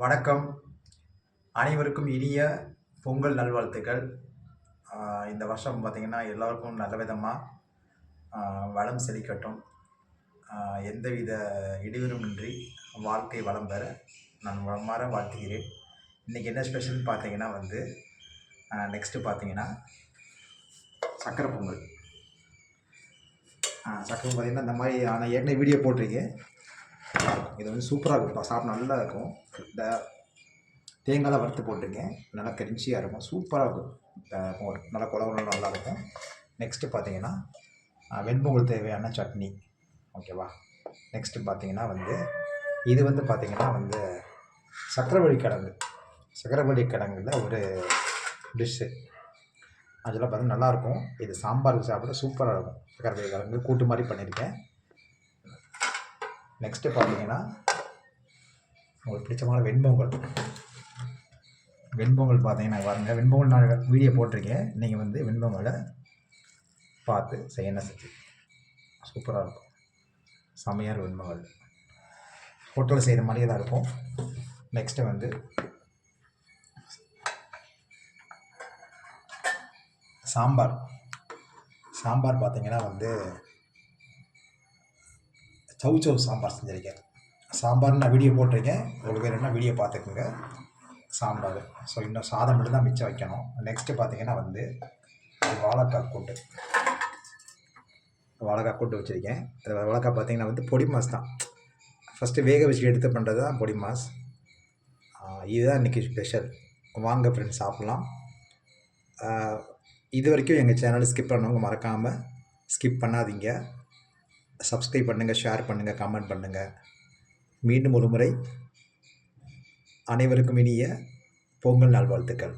வணக்கம். அனைவருக்கும் இனிய பொங்கல் நல்வாழ்த்துக்கள். இந்த வருஷம் பார்த்திங்கன்னா எல்லோருக்கும் நல்ல விதமாக வளம் செழிக்கட்டும். எந்தவித இடையூறுமின்றி வாழ்க்கை வளம் பெற நான் மனமார வாழ்த்துகிறேன். இன்றைக்கி என்ன ஸ்பெஷல்னு பார்த்தீங்கன்னா நெக்ஸ்ட்டு பார்த்தீங்கன்னா சக்கரை பொங்கல். சக்கரை பார்த்திங்கன்னா இந்த மாதிரி நான் ஏற்கனவே வீடியோ போட்டிருக்கேன். இது வந்து சூப்பராக இருக்கும், சாப்பிட நல்லா இருக்கும். இந்த தேங்காய்லாம் வறுத்து போட்டிருக்கேன், நல்லா கிரிஞ்சியாக இருக்கும், சூப்பராக இருக்கும். நல்லா குழம்பு நல்லாயிருக்கும். நெக்ஸ்ட்டு பார்த்தீங்கன்னா வெண்பொங்கல் தேவையான சட்னி, ஓகேவா. நெக்ஸ்ட்டு பார்த்தீங்கன்னா இது பார்த்தீங்கன்னா சக்கரவள்ளி கிழங்குல ஒரு டிஷ்ஷு. அதெல்லாம் பார்த்தீங்கன்னா நல்லாயிருக்கும். இது சாம்பாருக்கு சாப்பிட சூப்பராக இருக்கும். சக்கரவள்ளி கிழங்கு கூட்டு மாதிரி பண்ணியிருக்கேன். நெக்ஸ்ட்டு பார்த்தீங்கன்னா உங்களுக்கு பிடிச்சமான வெண்பொங்கல் பார்த்தீங்கன்னா பாருங்கள், வெண்பொங்கல் நான் வீடியோ போட்டிருக்கேன். நீங்கள் வெண்பொங்கலை பார்த்து செய்யணும், செஞ்சு சூப்பராக இருக்கும். செமையாக வெண்பொங்கல் ஹோட்டலில் செய்கிற மாதிரியே தான் இருக்கும். நெக்ஸ்ட்டு சாம்பார் பார்த்தீங்கன்னா சௌ சாம்பார் செஞ்சுருக்கேன். சாம்பார் நான் வீடியோ போட்டிருக்கேன், உங்களுக்கு வேணும்னா வீடியோ பார்த்துக்குங்க. சாம்பார் இன்னும் சாதம் மட்டும் தான் மிச்சம் வைக்கணும். நெக்ஸ்ட்டு பார்த்தீங்கன்னா வாழைக்காய் கூட்டு வச்சுருக்கேன். அது வாழைக்காய் பார்த்தீங்கன்னா பொடி மாஸ் தான். ஃபஸ்ட்டு வேக வச்சு எடுத்து பண்ணுறது தான் பொடி மாஸ். இதுதான் இன்றைக்கி ஸ்பெஷல். வாங்க ஃப்ரெண்ட்ஸ், சாப்பிட்லாம். இது வரைக்கும் எங்கள் சேனலை ஸ்கிப் பண்ணவங்க மறக்காமல் ஸ்கிப் பண்ணாதீங்க. சப்ஸ்கிரைப் பண்ணுங்கள், ஷேர் பண்ணுங்கள், கமெண்ட் பண்ணுங்கள். மீண்டும் ஒரு முறை அனைவருக்கும் இனிய பொங்கல் நல்வாழ்த்துக்கள்.